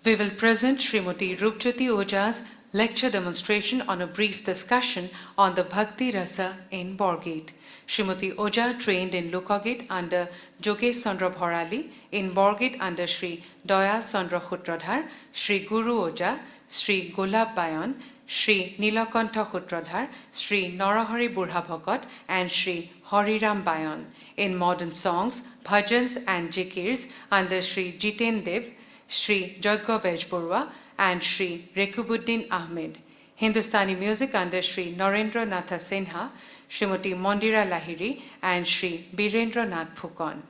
We will present Srimati Rupjyoti Oja's lecture demonstration on a brief discussion on the Bhakti Rasa in Borgate. Srimati Oja trained in Lokagit under Jogesh Chandra Bharali, in Borgate under Sri Doyal Chandra Khutradhar, Sri Guru Oja, Sri Golab Bayan, Sri Nilakantha Khutradhar, Sri Narahari Burha Bhagat, and Sri Hariram Bayan. In modern songs, bhajans and jikirs under Sri Jiten Dev, Sri Jagga Bejburwa, and Sri Rekubuddin Ahmed. Hindustani music under Sri Narendra Natha Sinha, Srimati Mandira Lahiri, and Sri Birendra Nath Phukon.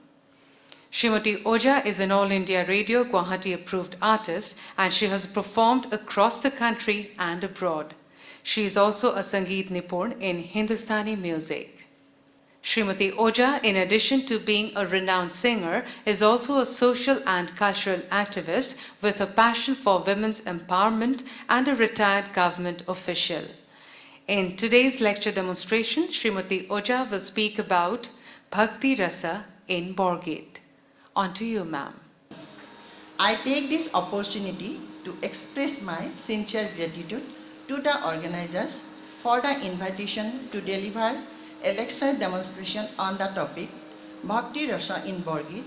Srimati Oja is an All India Radio Guwahati approved artist, and she has performed across the country and abroad. She is also a Sangeet Nipun in Hindustani music. Srimati Oja, in addition to being a renowned singer, is also a social and cultural activist with a passion for women's empowerment and a retired government official. In today's lecture demonstration, Srimati Oja will speak about Bhakti Rasa in Borgate. On to you, ma'am. I take this opportunity to express my sincere gratitude to the organizers for the invitation to deliver a lecture demonstration on the topic Bhakti Rasa in Borgate,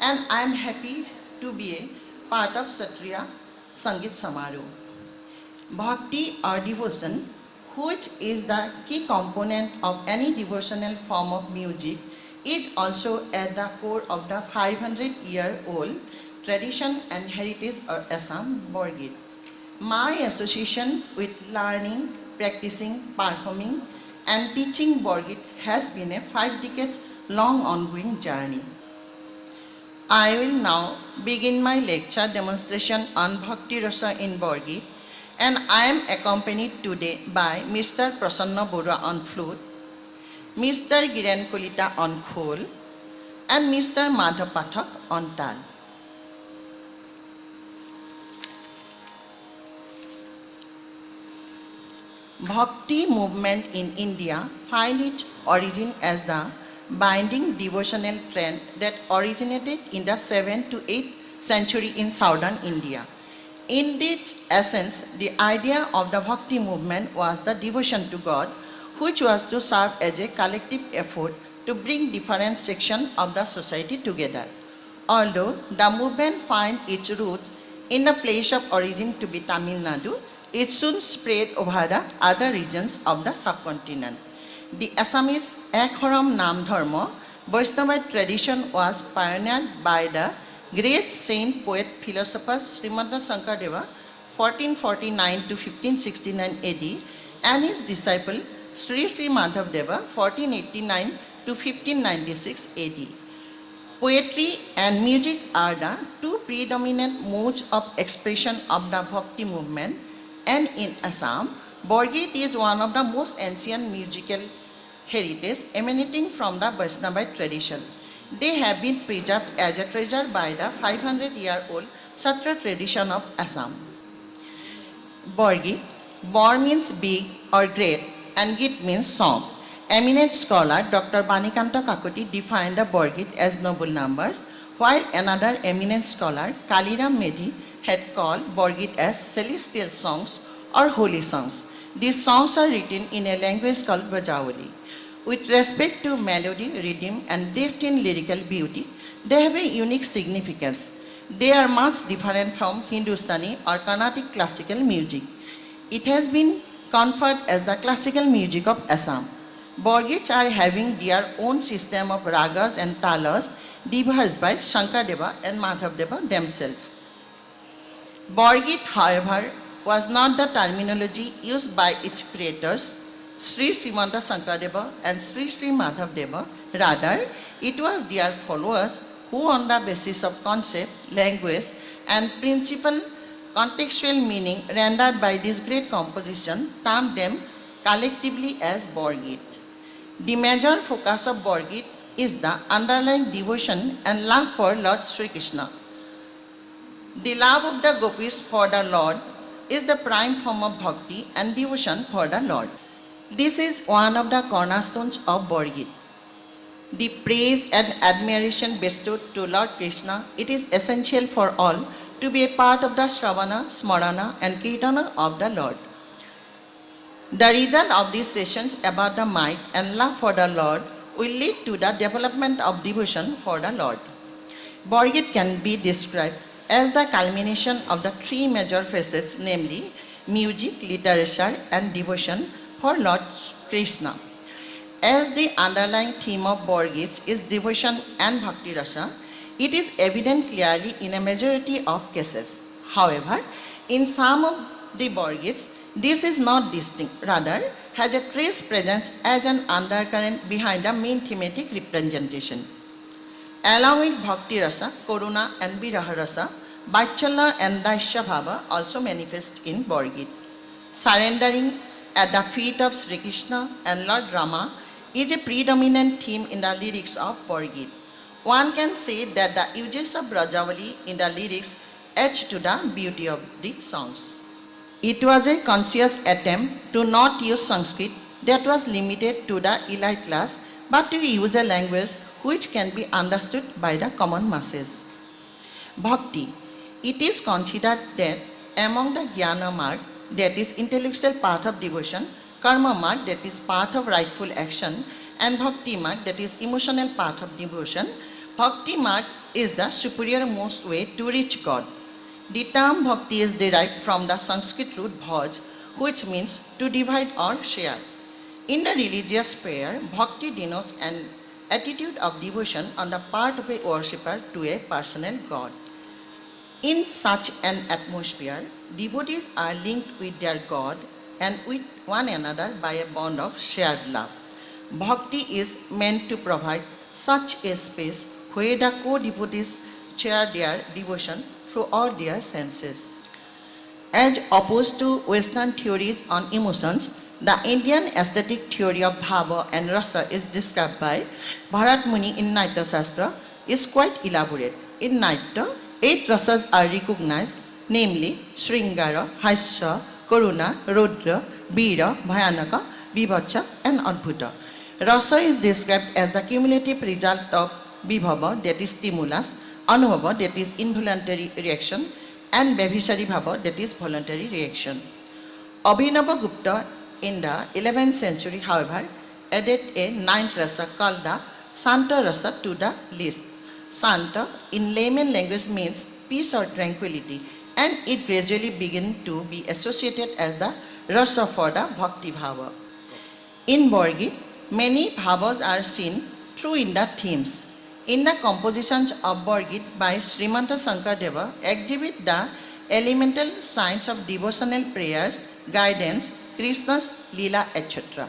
and I am happy to be a part of Satriya Sangeet Samaroh. Bhakti or devotion, which is the key component of any devotional form of music, is also at the core of the 500-year-old tradition and heritage of Assam, Borgate. My association with learning, practicing, performing, and teaching Borgate has been a 5 decades long ongoing journey. I will now begin my lecture demonstration on Bhakti Rasa in Borgate, and I am accompanied today by Mr. Prasanna Borua on flute, Mr. Giren Kolita on khol, and Mr. Madhav Pathak on tal. Bhakti movement in India find its origin as the binding devotional trend that originated in the 7th to 8th century in southern India. In its essence, the idea of the Bhakti movement was the devotion to God, which was to serve as a collective effort to bring different sections of the society together. Although the movement finds its roots in the place of origin to be Tamil Nadu, it soon spread over the other regions of the subcontinent. The Assamese Ekhoram Nam Dharma Vaishnavite tradition was pioneered by the great saint, poet, philosopher Srimanta Sankardeva 1449 to 1569 AD and his disciple Sri Sri Madhav Deva 1489 to 1596 AD. Poetry and music are the two predominant modes of expression of the Bhakti movement, and in Assam, Borgate is one of the most ancient musical heritage emanating from the Vaishnavite tradition. They have been preserved as a treasure by the 500-year-old Satra tradition of Assam. Borgate, Bor means big or great, and Git means song. Eminent scholar Dr. Banikanta Kakoti defined the Borgate as noble numbers, while another eminent scholar, Kaliram Medhi, had called Borgate as celestial songs or holy songs. These songs are written in a language called Brajavali. With respect to melody, rhythm, and depth in lyrical beauty, they have a unique significance. They are much different from Hindustani or Carnatic classical music. It has been conferred as the classical music of Assam. Borgates are having their own system of ragas and talas devised by Shankardeva and Madhavdeva themselves. Borgate, however, was not the terminology used by its creators, Sri Srimanta Sankardeva and Sri Sri Madhavdeva. Rather, it was their followers who, on the basis of concept, language, and principal contextual meaning rendered by this great composition, termed them collectively as Borgate. The major focus of Borgate is the underlying devotion and love for Lord Sri Krishna. The love of the gopis for the Lord is the prime form of bhakti and devotion for the Lord. This is one of the cornerstones of Borgate. The praise and admiration bestowed to Lord Krishna, it is essential for all to be a part of the Shravana, Smarana and Kirtana of the Lord. The result of these sessions about the might and love for the Lord will lead to the development of devotion for the Lord. Borgit can be described as the culmination of the three major facets, namely music, literature, and devotion for Lord Krishna. As the underlying theme of Borgits is devotion and bhakti rasa, it is evident clearly in a majority of cases. However, in some of the Borgits, this is not distinct, rather has a trace presence as an undercurrent behind the main thematic representation. Along with bhakti rasa, karuna and viraha rasa, Vatsala and Daisya Bhava also manifest in Borgit. Surrendering at the feet of Sri Krishna and Lord Rama is a predominant theme in the lyrics of Borgit. One can say that the uses of Brajavali in the lyrics add to the beauty of the songs. It was a conscious attempt to not use Sanskrit that was limited to the elite class, but to use a language which can be understood by the common masses. Bhakti. It is considered that among the Jnana Marg, that is intellectual path of devotion, Karma Marg, that is path of rightful action, and Bhakti Marg, that is emotional path of devotion, Bhakti Marg is the superior most way to reach God. The term Bhakti is derived from the Sanskrit root bhaj, which means to divide or share. In the religious prayer, Bhakti denotes an attitude of devotion on the part of a worshipper to a personal God. In such an atmosphere, devotees are linked with their God and with one another by a bond of shared love. Bhakti is meant to provide such a space where the co-devotees share their devotion through all their senses. As opposed to Western theories on emotions, the Indian aesthetic theory of bhava and rasa is described by Bharat Muni in Naitya Shastra is quite elaborate. In Naitya, 8 rasas are recognized, namely Sringara, Haisya, Karuna, Rudra, Veera, Bhayanaka, Vibhacha and Adbhuta. Rasa is described as the cumulative result of Vibhava, that is stimulus, Anubhava, that is involuntary reaction, and Bhavisari Bhava, that is voluntary reaction. Abhinava Gupta in the 11th century, however, added a 9th rasa called the Santa rasa to the list. Santa in layman language means peace or tranquility, and it gradually began to be associated as the rasa for the bhakti bhava. In Borgit, many bhavas are seen through in the themes. In the compositions of Borgit by Srimanta Sankardeva exhibit the elemental signs of devotional prayers, guidance, Krishna's Leela, etc.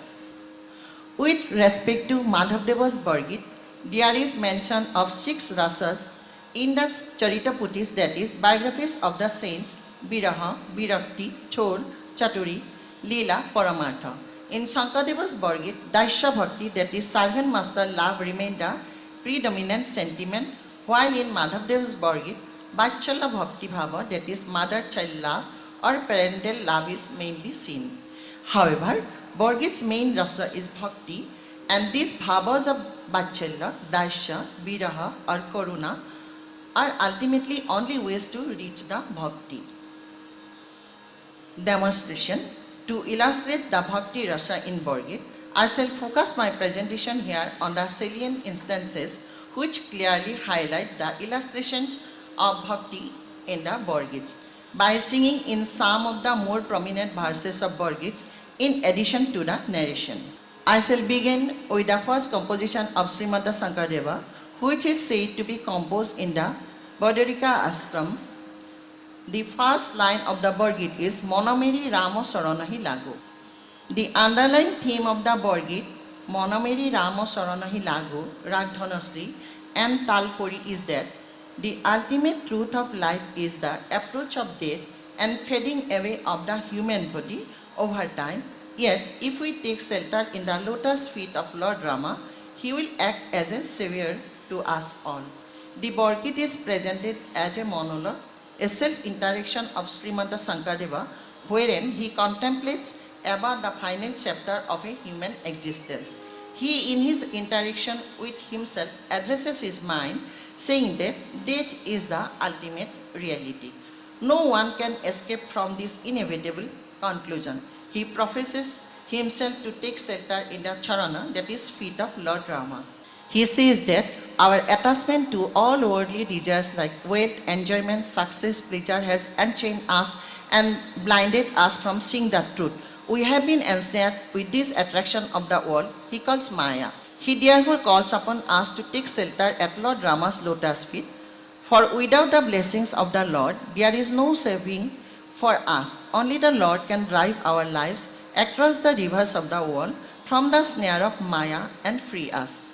With respect to Madhavdeva's Borgit, there is mention of 6 rasas in the Charitaputis, that is biographies of the saints Viraha, Virakti, Chor, Chaturi, Leela, Paramartha. In Sankadeva's Borgit, Daisya Bhakti, that is servant master love, remained the predominant sentiment, while in Madhavdeva's Borgit, Vatsala Bhakti Bhava, that is mother-child love or parental love, is mainly seen. However, Borgit's main rasa is bhakti, and these bhavas of Vatsala, Daisya, Viraha or Karuna are ultimately only ways to reach the bhakti. Demonstration. To illustrate the bhakti rasa in Borgit, I shall focus my presentation here on the salient instances which clearly highlight the illustrations of bhakti in the Borgits by singing in some of the more prominent verses of Borgits in addition to the narration. I shall begin with the first composition of Srimanta Sankardeva, which is said to be composed in the Badarika Ashram. The first line of the Borgit is Monomeri Ramo Saranahi Lagu. The underlying theme of the Borgit, Monomeri Ramo Saranahi Lagu, Ragdhanasri and Talpuri, is that the ultimate truth of life is the approach of death and fading away of the human body over time. Yet, if we take shelter in the lotus feet of Lord Rama, he will act as a savior to us all. The Borgit is presented as a monologue, a self-interaction of Srimanta Sankardeva, wherein he contemplates about the final chapter of a human existence. He, in his interaction with himself, addresses his mind, saying that death is the ultimate reality. No one can escape from this inevitable conclusion. He professes himself to take shelter in the charana, that is feet of Lord Rama. He says that our attachment to all worldly desires like wealth, enjoyment, success, pleasure has enchained us and blinded us from seeing the truth. We have been ensnared with this attraction of the world he calls Maya. He therefore calls upon us to take shelter at Lord Rama's lotus feet. For without the blessings of the Lord, there is no saving for us. Only the Lord can drive our lives across the rivers of the world from the snare of Maya and free us.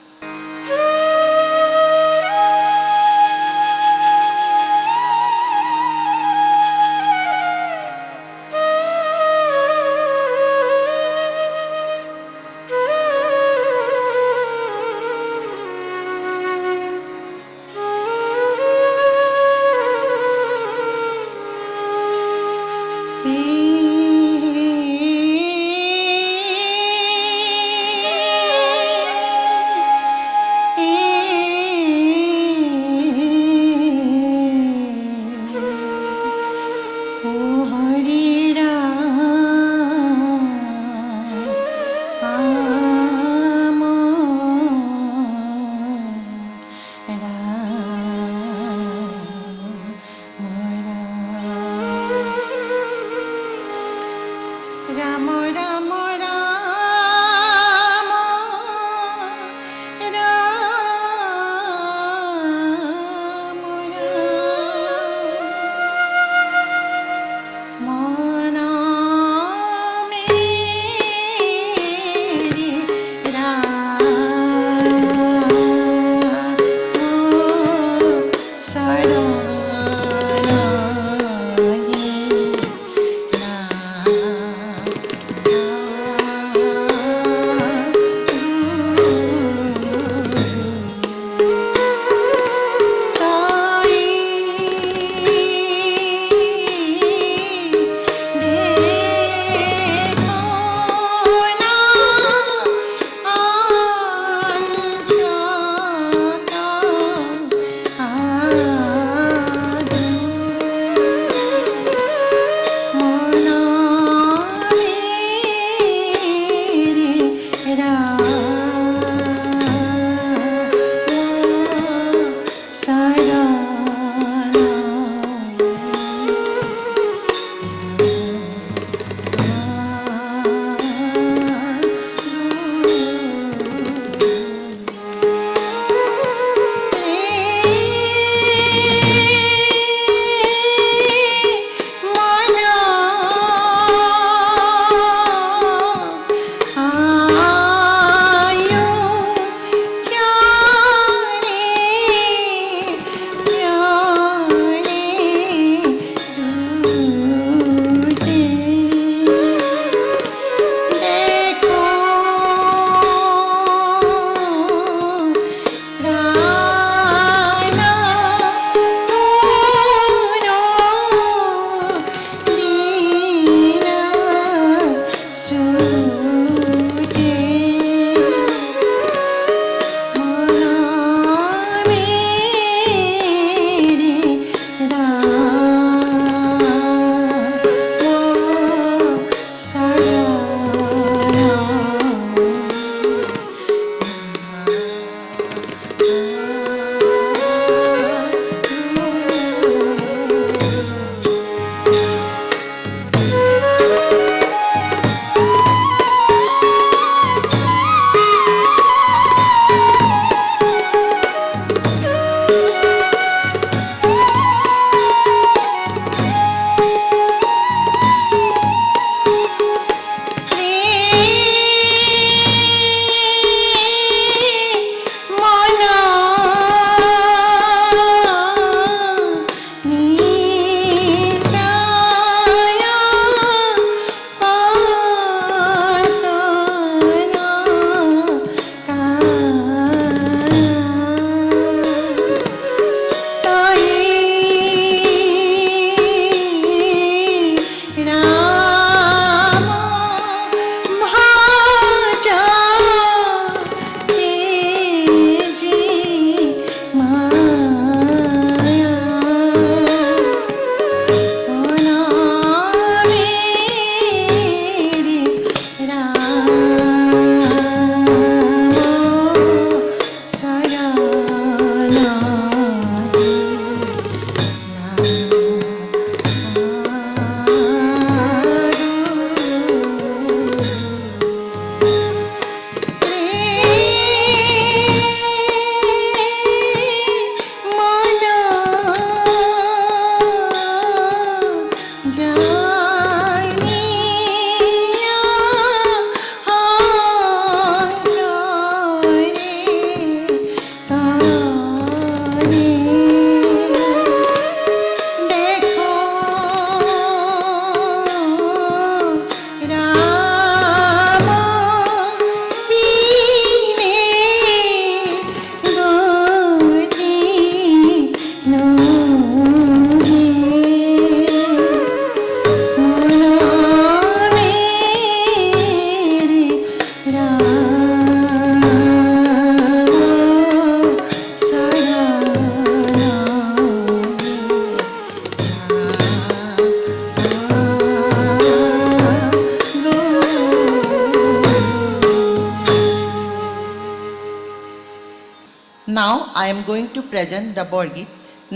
I am going to present the Borgit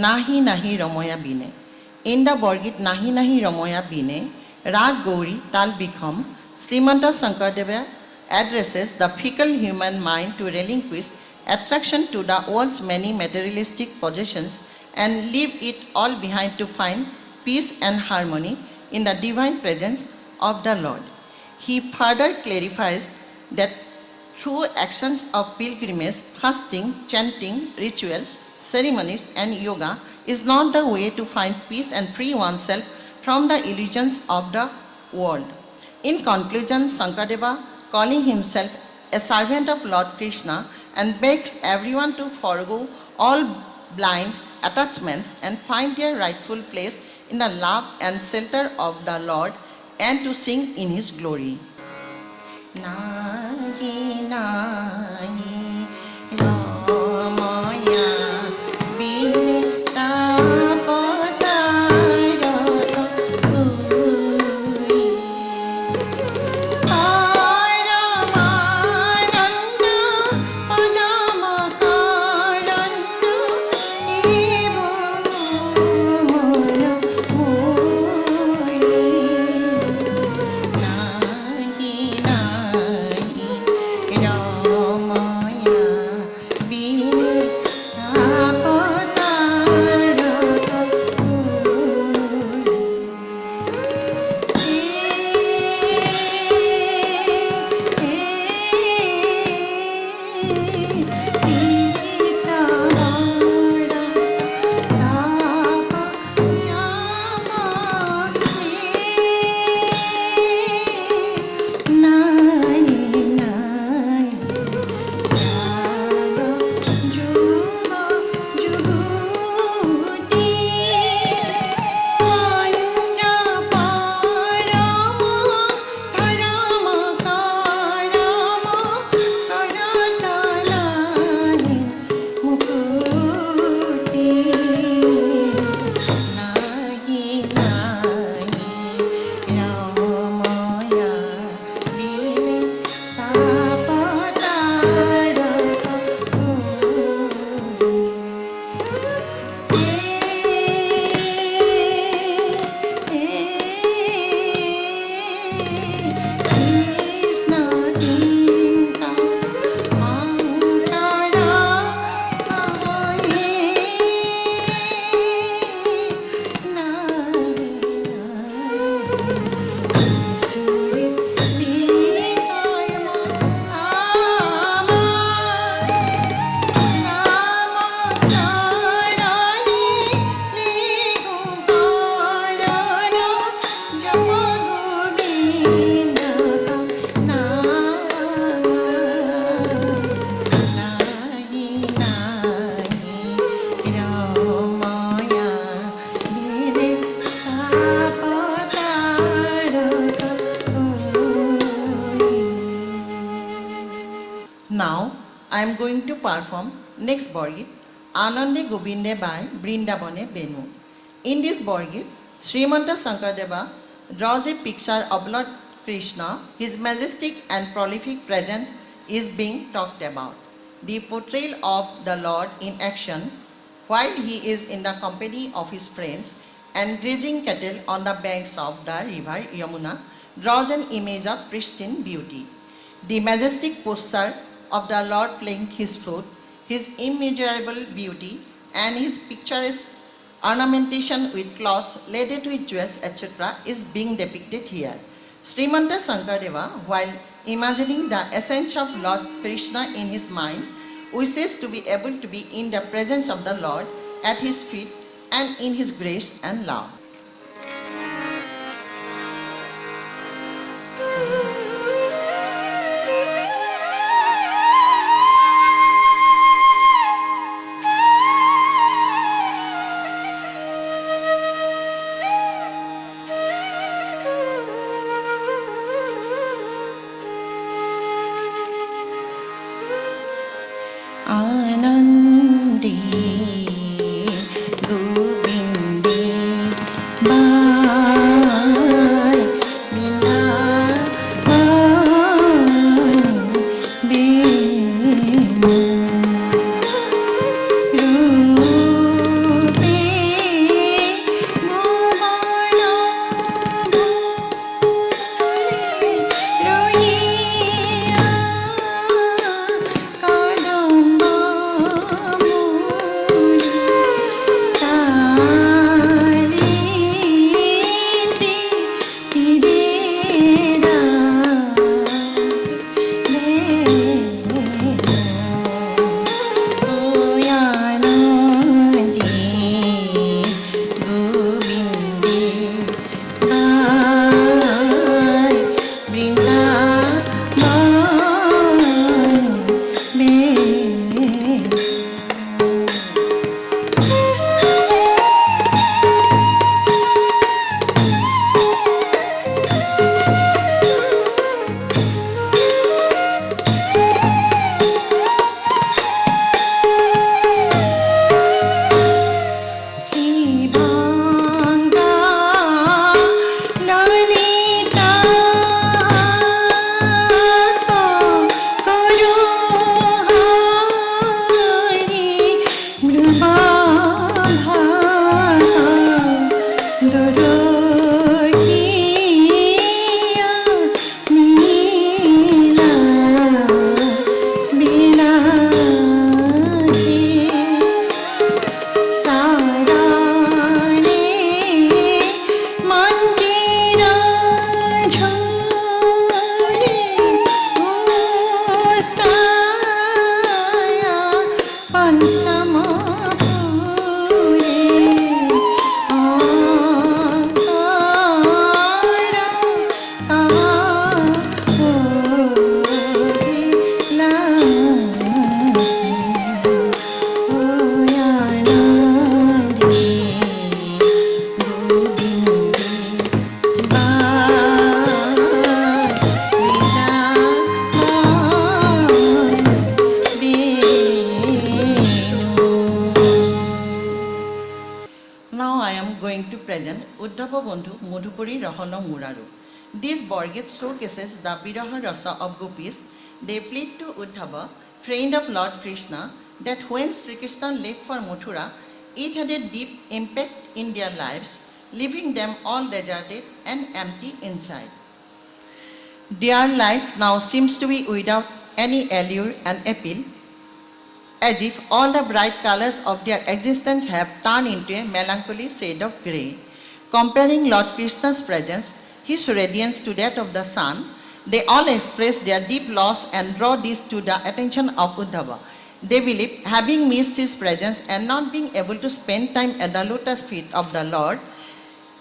Nahi Nahi Ramoya Bine. In the Borgit Nahi Nahi Ramoya Bine, Rag Gauri Tal Bikham, Srimanta Sankardeva addresses the fickle human mind to relinquish attraction to the world's many materialistic possessions and leave it all behind to find peace and harmony in the divine presence of the Lord. He further clarifies that through actions of pilgrimage, fasting, chanting, rituals, ceremonies, and yoga is not the way to find peace and free oneself from the illusions of the world. In conclusion, Sankardeva, calling himself a servant of Lord Krishna, and begs everyone to forego all blind attachments and find their rightful place in the love and shelter of the Lord and to sing in his glory. Nahi nahi ramaya bine tapatara ui. Paramananda padamakaranda evamana mui. Nahi nahi ramaya bine tapatara Now, I am going to perform next Borgit, Anande Govinde by Brindavane Benu. In this Borgit, Srimanta Sankardeva draws a picture of Lord Krishna. His majestic and prolific presence is being talked about. The portrayal of the Lord in action while he is in the company of his friends and grazing cattle on the banks of the river Yamuna draws an image of pristine beauty. The majestic posture of the Lord playing his flute, his immeasurable beauty, and his picturesque ornamentation with cloths laden with jewels, etc., is being depicted here. Srimanta Sankardeva, while imagining the essence of Lord Krishna in his mind, wishes to be able to be in the presence of the Lord at his feet and in his grace and love. Anandi Govinde Bhai Vrindavan Benu. Mudhupuri Rahalo Muraru. This Borgit showcases the Viraha Rasa of gopis. They plead to Uddhava, friend of Lord Krishna, that when Sri Krishna left for Mathura, it had a deep impact in their lives, leaving them all deserted and empty inside. Their life now seems to be without any allure and appeal, as if all the bright colors of their existence have turned into a melancholy shade of grey. Comparing Lord Krishna's presence, his radiance to that of the sun, they all express their deep loss and draw this to the attention of Uddhava. They believe, having missed his presence and not being able to spend time at the lotus feet of the Lord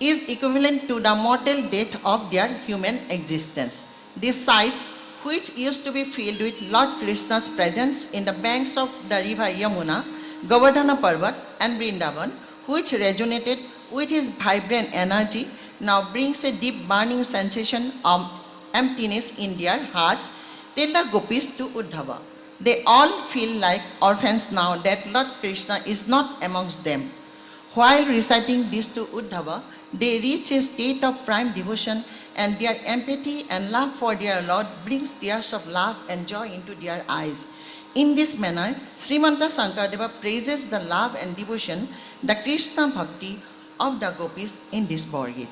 is equivalent to the mortal death of their human existence. These sites, which used to be filled with Lord Krishna's presence in the banks of the river Yamuna, Govardhana Parvat and Vrindavan, which resonated with his vibrant energy, now brings a deep burning sensation of emptiness in their hearts, tell the gopis to Uddhava. They all feel like orphans now that Lord Krishna is not amongst them. While reciting this to Uddhava, they reach a state of prime devotion, and their empathy and love for their Lord brings tears of love and joy into their eyes. In this manner, Srimanta Sankaradeva praises the love and devotion, the Krishna Bhakti of the gopis in this Borgit.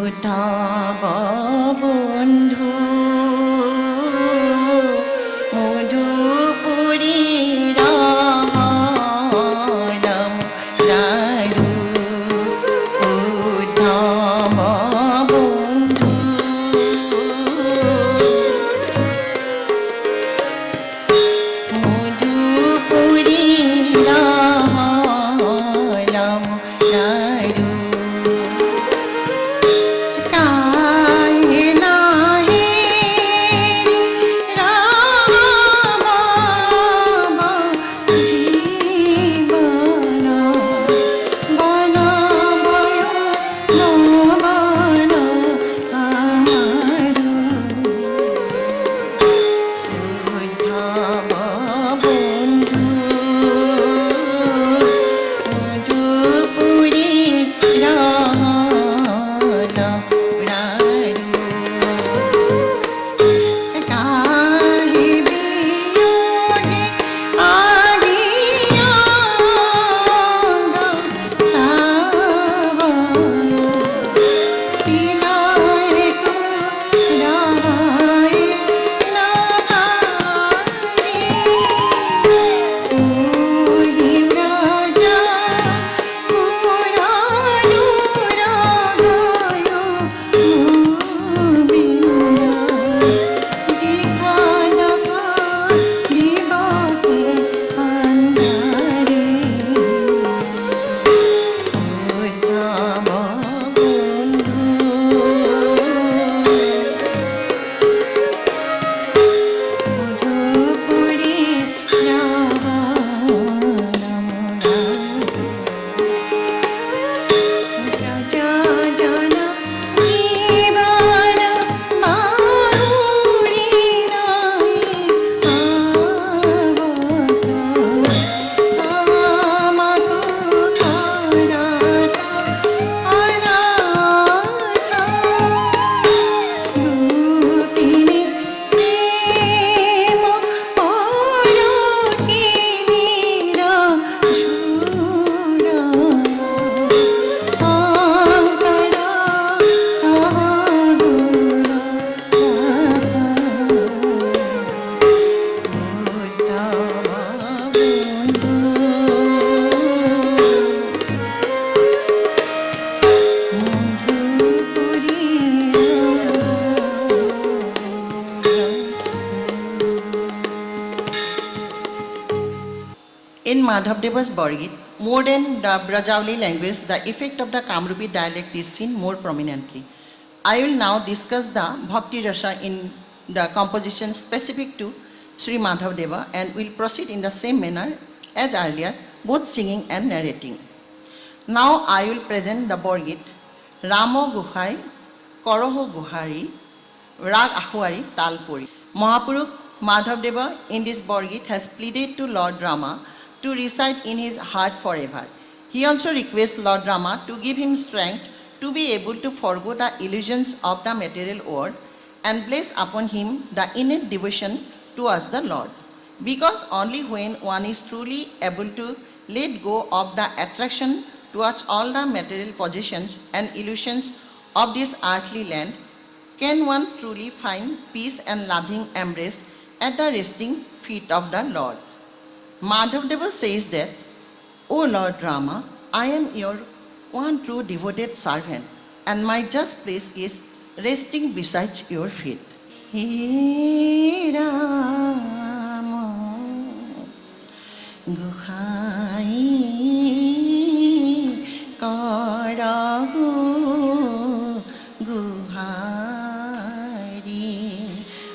Uddhava Bandhu Madhupuri Rahalam Raru Uddhava Bandhu Madhupuri Rahalam Raru In Madhavdeva's Borgit, more than the Brajavali language, the effect of the Kamrupi dialect is seen more prominently. I will now discuss the Bhakti Rasa in the composition specific to Sri Madhavdeva and will proceed in the same manner as earlier, both singing and narrating. Now I will present the Borgit Ramo Guhai, Koroho Guhari, Rag Ahuari Talpuri. Mahaprabhu Madhavdeva in this Borgit has pleaded to Lord Rama to reside in his heart forever. He also requests Lord Rama to give him strength to be able to forego the illusions of the material world and place upon him the innate devotion towards the Lord. Because only when one is truly able to let go of the attraction towards all the material possessions and illusions of this earthly land can one truly find peace and loving embrace at the resting feet of the Lord. Madhavdeva says that, O Lord Rama, I am your one true devoted servant, and my just place is resting beside your feet. He Rama Guhai Karahu Guhari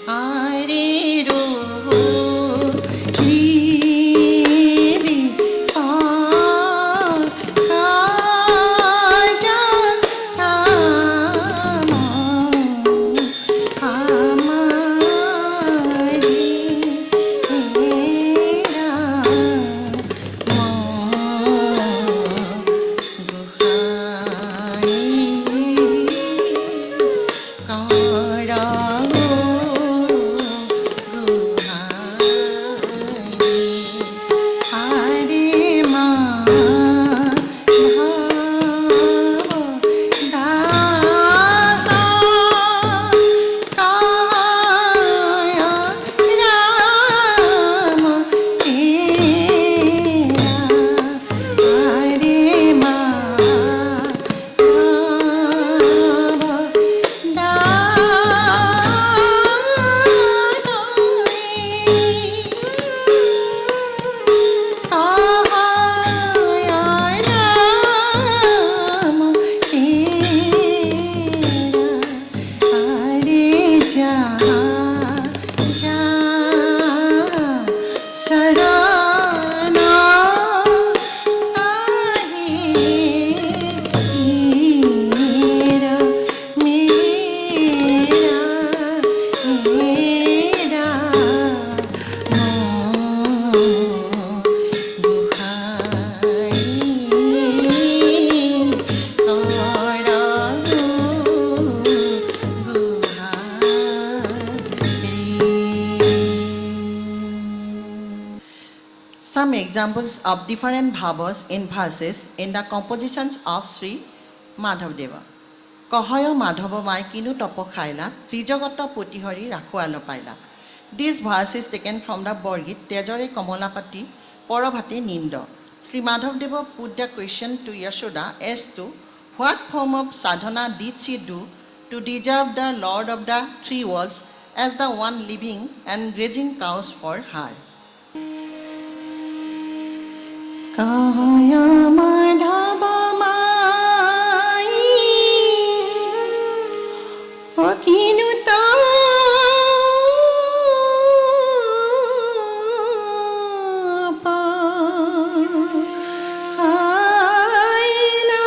Hare Ro Some examples of different bhavas in verses in the compositions of Sri Madhavdeva. Kahaya Madhava mai kinu topo khaila, trijagata potihari rakhuala paila. This verse is taken from the Borgit Tejare Kamalapati Parabhati Nindo. Sri Madhavdeva put the question to Yashoda as to what form of sadhana did she do to deserve the Lord of the three worlds as the one living and grazing cows for her. Kahaya Madhava mai Akinu tapa Kaila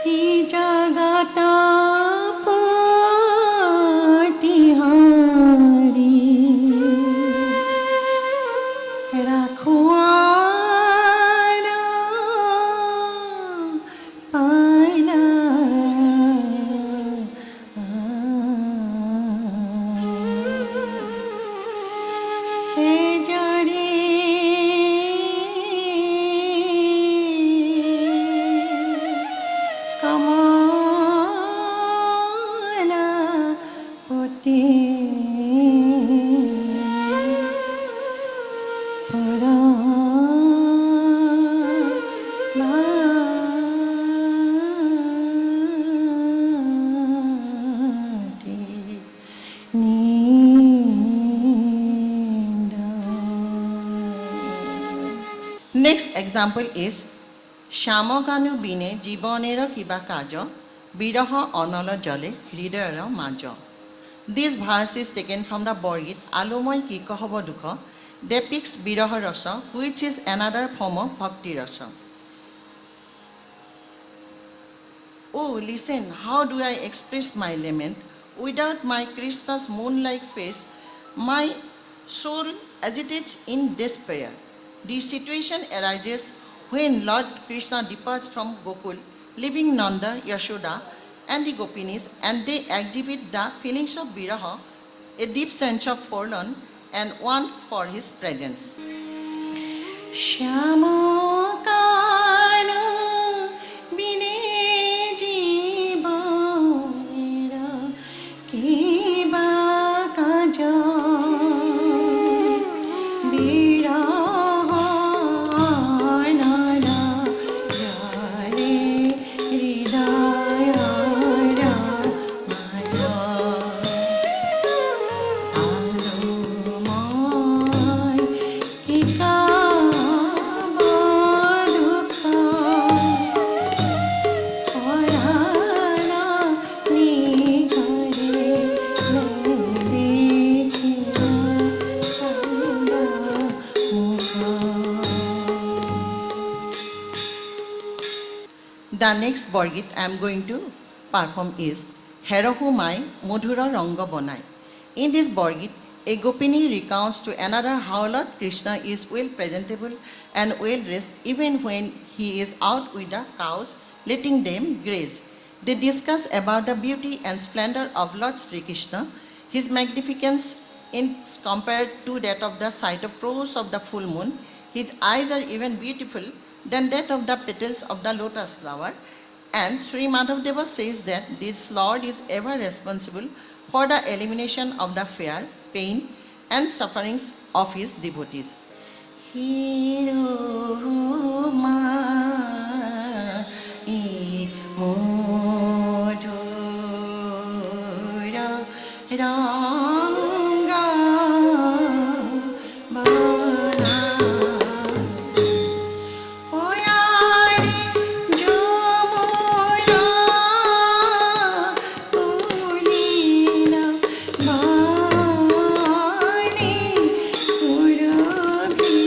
Hi jagata Next example is Shamaganu bine jibonera kiba kajo biraha onala jale hridayara majo. This verse is taken from the Borgit Alomoy Kikohobo Dukho depicts biraha rasa, which is another form of bhakti rasa. Oh, listen, how do I express my lament? Without my Krishna's moon-like face, my soul agitates in despair. The situation arises when Lord Krishna departs from Gokul, leaving Nanda, Yashoda, and the Gopinis, and they exhibit the feelings of viraha, a deep sense of forlorn, and want for his presence. শ্যামকান বিনে জীবনের কি বা কাজ বিরহ নানা জলে হৃদয় মাঝ আলোময় কি কাব দুঃখ পরাণা নিকরে দেখিয়া সন্ধ্যা মুখ The next Borgit I am going to perform is Herohu Mai Mudhura Ranga Bonai. In this Borgit, a Gopini recounts to another how Lord Krishna is well presentable and well dressed even when he is out with the cows, letting them graze. They discuss about the beauty and splendor of Lord Sri Krishna, his magnificence is compared to that of the sight of prose of the full moon. His eyes are even beautiful than that of the petals of the lotus flower. And Sri Madhavdeva says that this Lord is ever responsible for the elimination of the fear, pain, and sufferings of his devotees. হিরোমাই মধুর রঙ্গা বনাই ওয়ারি যমুনা কুলিনা বাণী সুরভি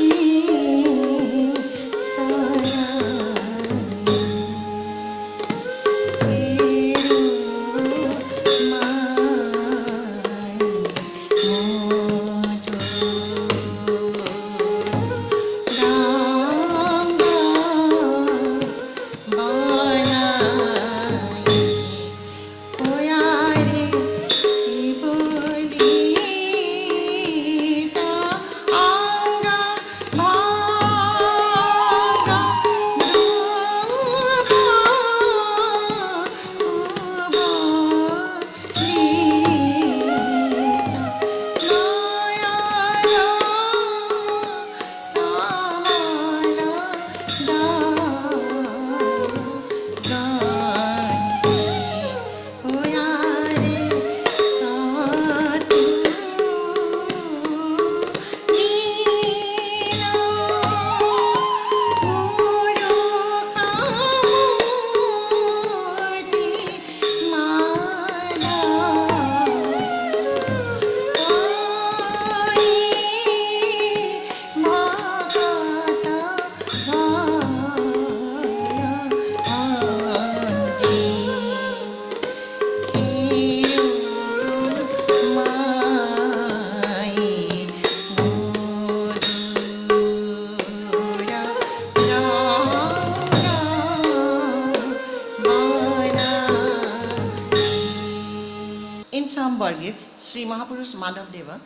In some Borgits, Sri Mahapurush Madhavdeva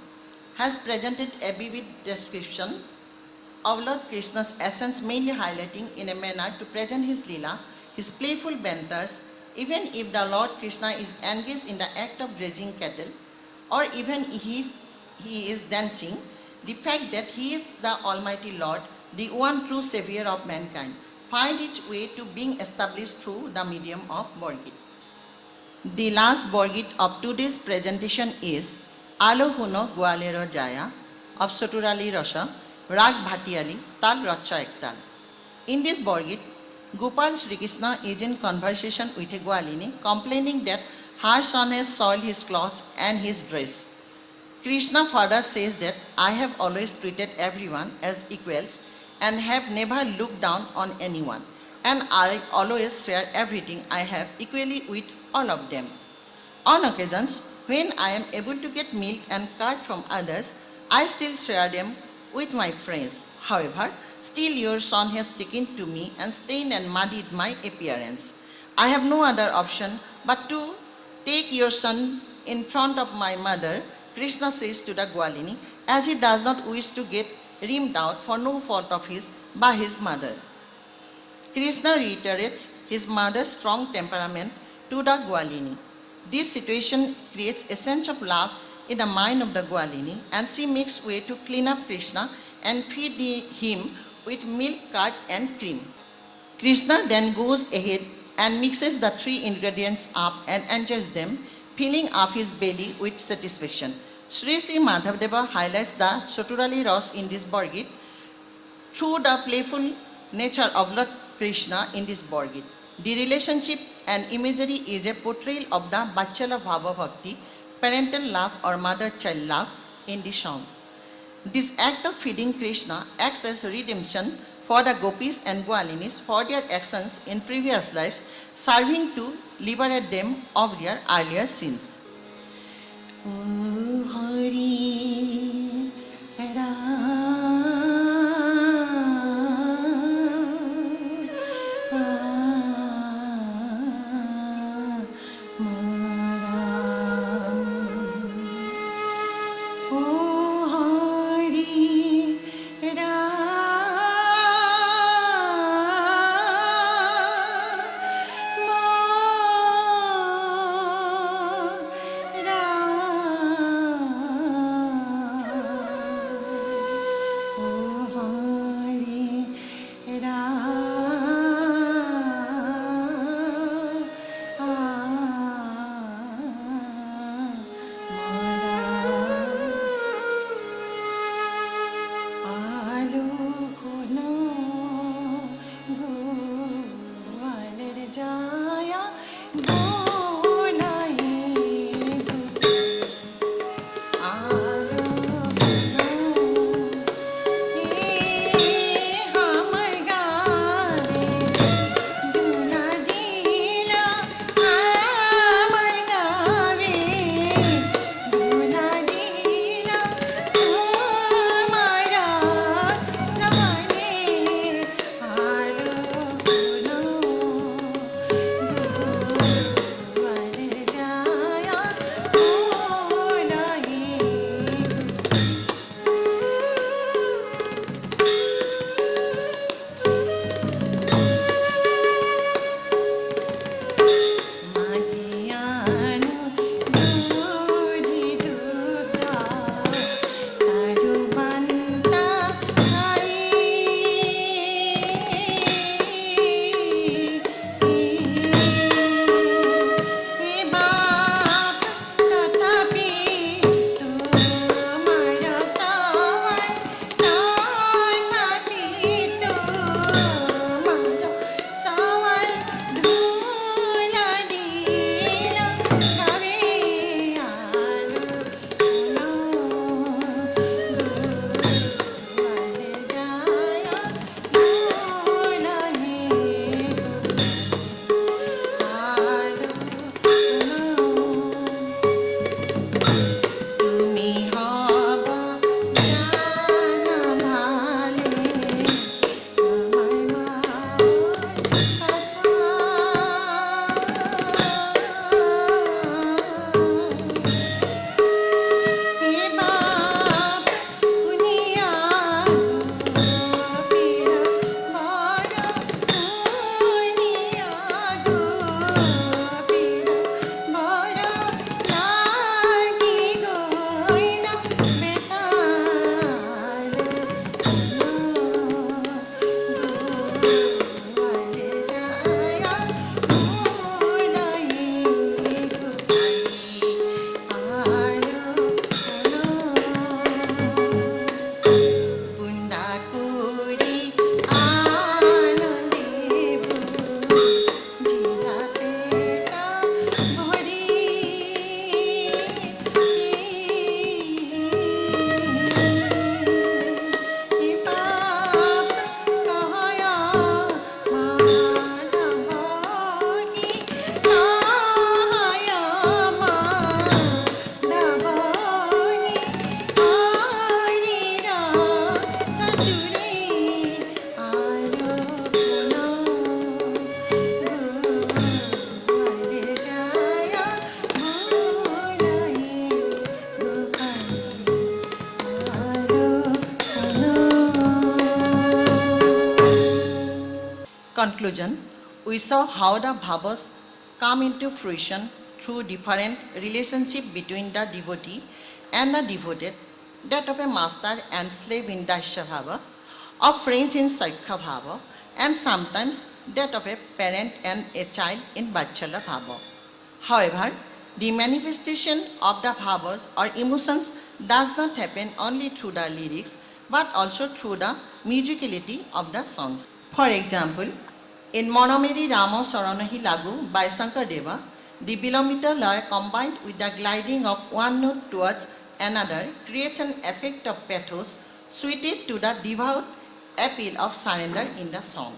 has presented a vivid description of Lord Krishna's essence, mainly highlighting in a manner to present his lila, his playful banters, even if the Lord Krishna is engaged in the act of grazing cattle, or even if he is dancing, the fact that he is the Almighty Lord, the one true Savior of mankind, find its way to being established through the medium of Borgit. The last Borgit of today's presentation is Alo Huno Gwalero Jaya of Soturali Rasha, Rag Bhatiali, Tal Racha Ektal. In this Borgit, Gopal Sri Krishna is in conversation with a Gwalini, complaining that her son has soiled his clothes and his dress. Krishna further says that I have always treated everyone as equals and have never looked down on anyone. and I always share everything I have equally with all of them. On occasions, when I am able to get milk and curd from others, I still share them with my friends. However, still your son has taken to me and stained and muddied my appearance. I have no other option but to take your son in front of my mother, Krishna says to the Gwalini, as he does not wish to get reamed out for no fault of his by his mother. Krishna reiterates his mother's strong temperament to the Gwalini. This situation creates a sense of love in the mind of the Gwalini, and she makes way to clean up Krishna and feed him with milk, curd, and cream. Krishna then goes ahead and mixes the three ingredients up and enjoys them, filling up his belly with satisfaction. Sri Sri Madhavdeva highlights the Chaturali Ras in this Borgit through the playful nature of Lord Krishna in this Borgit. The relationship and imagery is a portrayal of the Bachala Bhava Bhakti, parental love or mother-child love in the song. This act of feeding Krishna acts as redemption for the gopis and Gwalinis for their actions in previous lives, serving to liberate them of their earlier sins. O Hari conclusion, we saw how the bhavas come into fruition through different relationship between the devotee and the devoted, that of a master and slave in Daisya Bhava, of friends in Saikha Bhava, and sometimes that of a parent and a child in Vatsala Bhava. However, the manifestation of the bhavas or emotions does not happen only through the lyrics, but also through the musicality of the songs. For example, in Monomeri Rama Saranahi Lagu by Shankardeva, the Vilambita laya combined with the gliding of one note towards another creates an effect of pathos suited to the devout appeal of surrender in the song.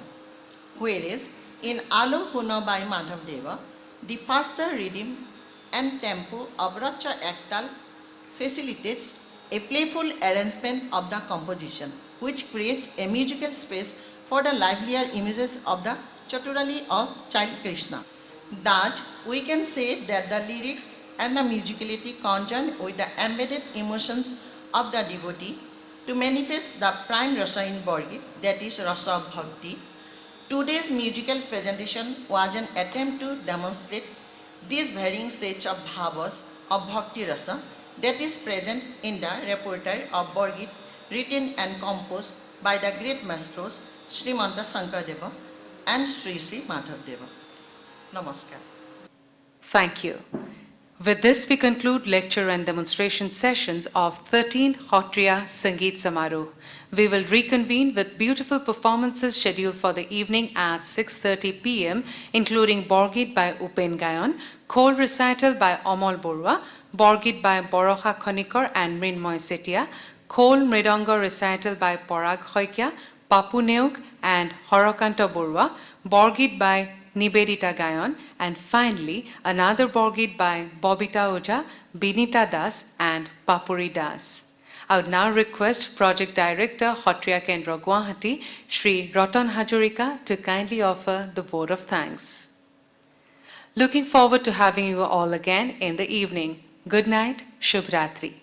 Whereas in Alo Huna by Madhavdeva, the faster rhythm and tempo of Racha Ektal facilitates a playful arrangement of the composition, which creates a musical space for the livelier images of the Chaturali or child Krishna. Thus, we can say that the lyrics and the musicality conjoin with the embedded emotions of the devotee to manifest the prime rasa in Borgit, that is rasa of bhakti. Today's musical presentation was an attempt to demonstrate these varying sets of bhavas of bhakti rasa that is present in the repertoire of Borgit, written and composed by the great maestros Srimanta Shankardeva and Sri Sri Madhavdeva. Namaskar. Thank you. With this, we conclude lecture and demonstration sessions of 13th Hotriya Sangeet Samaroh. We will reconvene with beautiful performances scheduled for the evening at 6:30 p.m., including Borgit by Upen Gayon, Khol recital by Amol Borua, Borgit by Borokha Khonikar and Mrinmoy Setia, Khol Mridanga recital by Parag Hoikya, Papu Neuk and Horakanta Borua, Borgit by Nivedita Gayon, and finally another Borgit by Bobita Oja, Binita Das and Papuri Das. I would now request Project Director Hotriya Kendra Guwahati, Shri Ratan Hajorika, to kindly offer the vote of thanks. Looking forward to having you all again in the evening. Good night, Shubh Ratri.